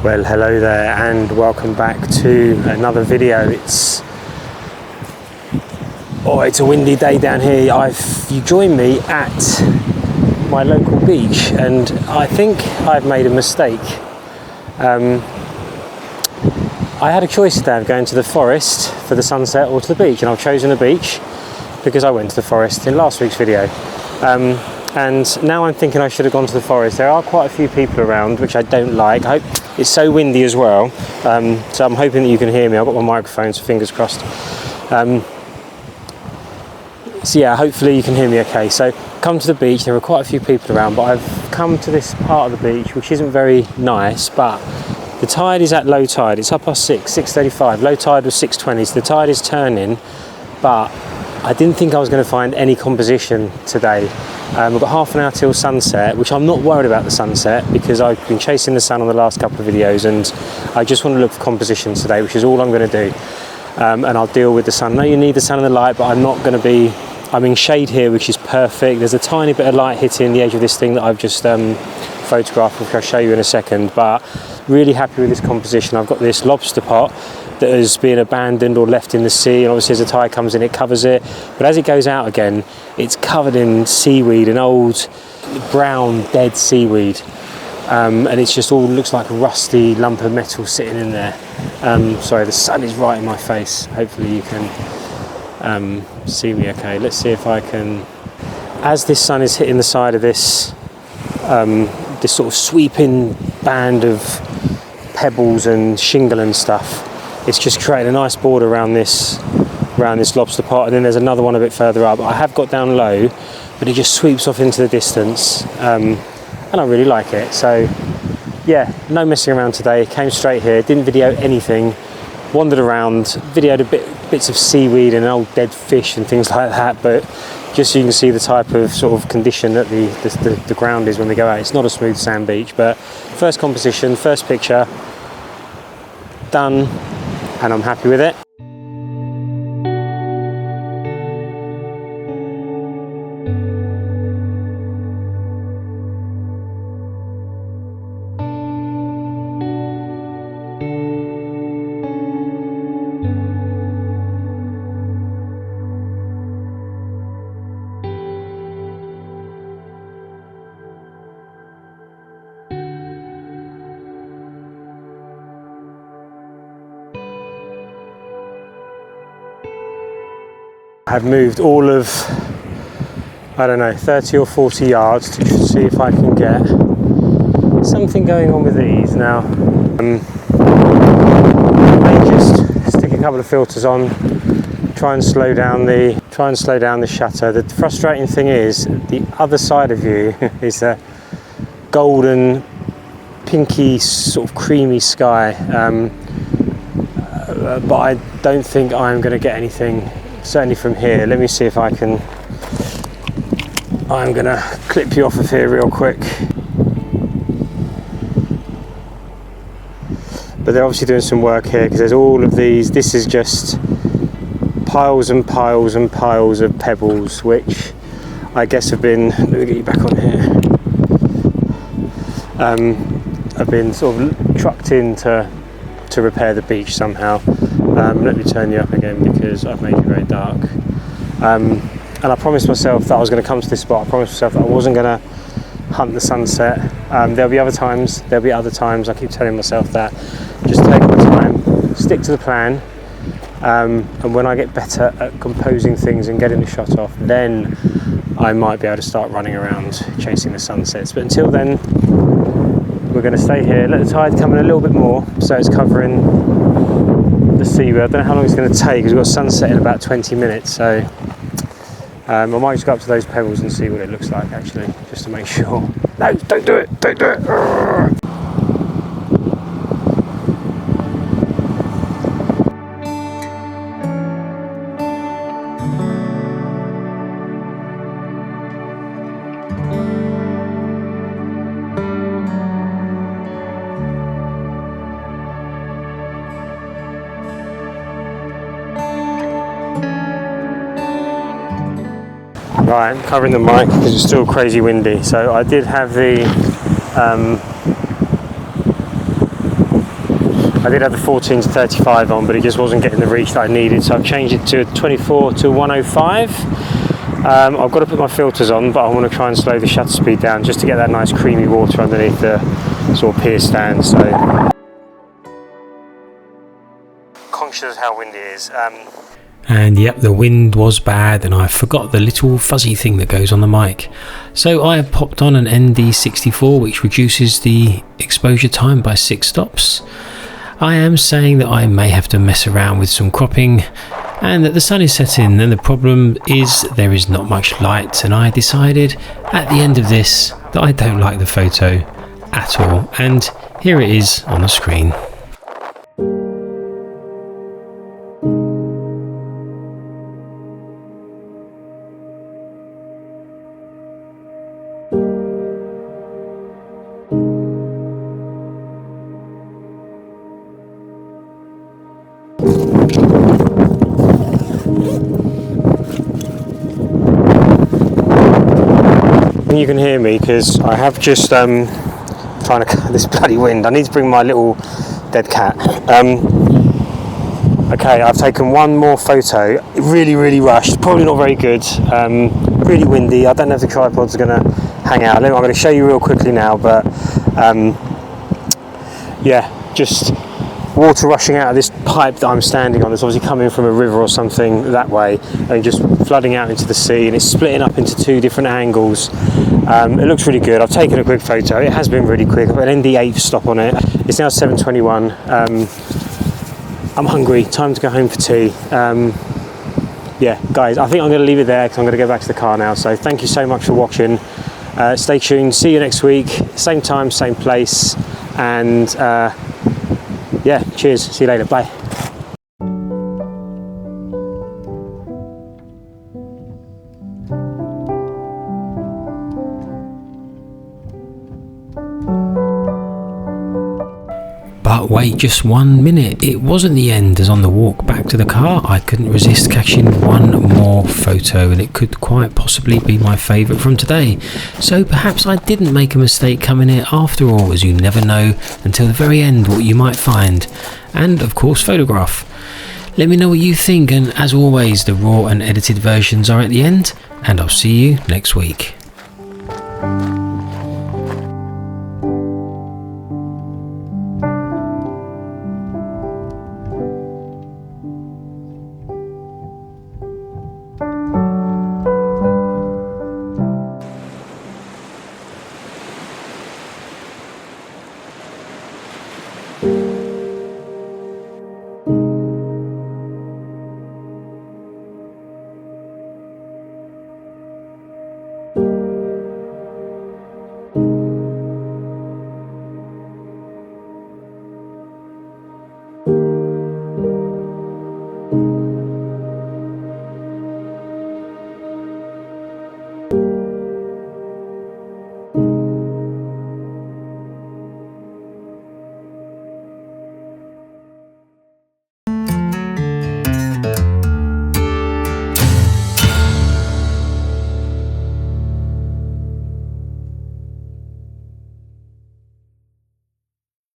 Well, hello there and welcome back to another video. It's a windy day down here. You joined me at my local beach and I think I've made a mistake. I had a choice today of going to the forest for the sunset or to the beach, and I've chosen the beach because I went to the forest in last week's video. And now I'm thinking I should have gone to the forest. There are quite a few people around, which I don't like. I hope it's so windy as well, so I'm hoping that you can hear me. I've got my microphone, so fingers crossed. So yeah, hopefully you can hear me okay. So come to the beach. There are quite a few people around, but I've come to this part of the beach which isn't very nice, but the tide is at low tide. It's 6:35. Low tide was 6:20, so the tide is turning, but I didn't think I was going to find any composition today. We've got half an hour till sunset, which I'm not worried about the sunset because I've been chasing the sun on the last couple of videos and I just want to look for composition today, which is all I'm going to do. And I'll deal with the sun. No, you need the sun and the light, but I'm in shade here, which is perfect. There's a tiny bit of light hitting the edge of this thing that I've just photographed, which I'll show you in a second, but really happy with this composition. I've got this lobster pot that has been abandoned or left in the sea, and obviously as the tide comes in it covers it, but as it goes out again it's covered in seaweed, an old brown dead seaweed, and it's just all looks like a rusty lump of metal sitting in there. Sorry, the sun is right in my face. Hopefully you can see me okay. Let's see if I can, as this sun is hitting the side of this this sort of sweeping band of pebbles and shingle and stuff, it's just created a nice border around this lobster pot, and then there's another one a bit further up. I have got down low, but it just sweeps off into the distance, and I really like it. So yeah, no messing around today. Came straight here, didn't video anything, wandered around, videoed bits of seaweed and old dead fish and things like that, but just so you can see the type of sort of condition that the ground is when we go out. It's not a smooth sand beach, but first composition, first picture done, and I'm happy with it. I've moved all of, I don't know, 30 or 40 yards to see if I can get something going on with these. Now, I may just stick a couple of filters on, try and slow down the shutter. The frustrating thing is, the other side of you is a golden, pinky, sort of creamy sky, but I don't think I'm going to get anything. Certainly from here. Let me see if I can. I'm gonna clip you off of here real quick. But they're obviously doing some work here because there's all of these. This is just piles and piles and piles of pebbles, which I guess have been. Let me get you back on here. Have been sort of trucked in to repair the beach somehow. Let me turn you up again because I've made you very dark. And I promised myself that I was going to come to this spot. I promised myself that I wasn't going to hunt the sunset. There'll be other times. I keep telling myself that. Just take my time, stick to the plan, and when I get better at composing things and getting the shot off, then I might be able to start running around chasing the sunsets. But until then, we're going to stay here, let the tide come in a little bit more so it's covering the seaweed. I don't know how long it's going to take because we've got sunset in about 20 minutes, so I might just go up to those pebbles and see what it looks like actually, just to make sure. No, don't do it, don't do it. Urgh. Right, I'm covering the mic because it's still crazy windy. So I did have the I did have the 14 to 35 on, but it just wasn't getting the reach that I needed, so I've changed it to 24 to 105. I've got to put my filters on, but I want to try and slow the shutter speed down just to get that nice creamy water underneath the sort of pier stand. So conscious of how windy it is. And yep, the wind was bad, and I forgot the little fuzzy thing that goes on the mic. So I have popped on an ND64, which reduces the exposure time by 6 stops. I am saying that I may have to mess around with some cropping, and that the sun is setting, and the problem is there is not much light, and I decided at the end of this that I don't like the photo at all, and here it is on the screen. You can hear me because I have just trying to cut this bloody wind. I need to bring my little dead cat. Okay, I've taken one more photo. Really rushed, probably not very good. Really windy. I don't know if the tripod's going to hang out. I'm going to show you real quickly now, but yeah, just water rushing out of this pipe that I'm standing on. It's obviously coming from a river or something that way, and just flooding out into the sea, and it's splitting up into 2 different angles. It looks really good. I've taken a quick photo. It has been really quick. I've got an ND8 stop on it. It's now 7:21. I'm hungry. Time to go home for tea. Yeah, guys, I think I'm going to leave it there because I'm going to go back to the car now. So thank you so much for watching. Stay tuned. See you next week. Same time, same place. And yeah, cheers. See you later. Bye. But wait just 1 minute, it wasn't the end, as on the walk back to the car I couldn't resist catching one more photo, and it could quite possibly be my favourite from today. So perhaps I didn't make a mistake coming here after all, as you never know until the very end what you might find, and of course photograph. Let me know what you think, and as always the raw and edited versions are at the end, and I'll see you next week.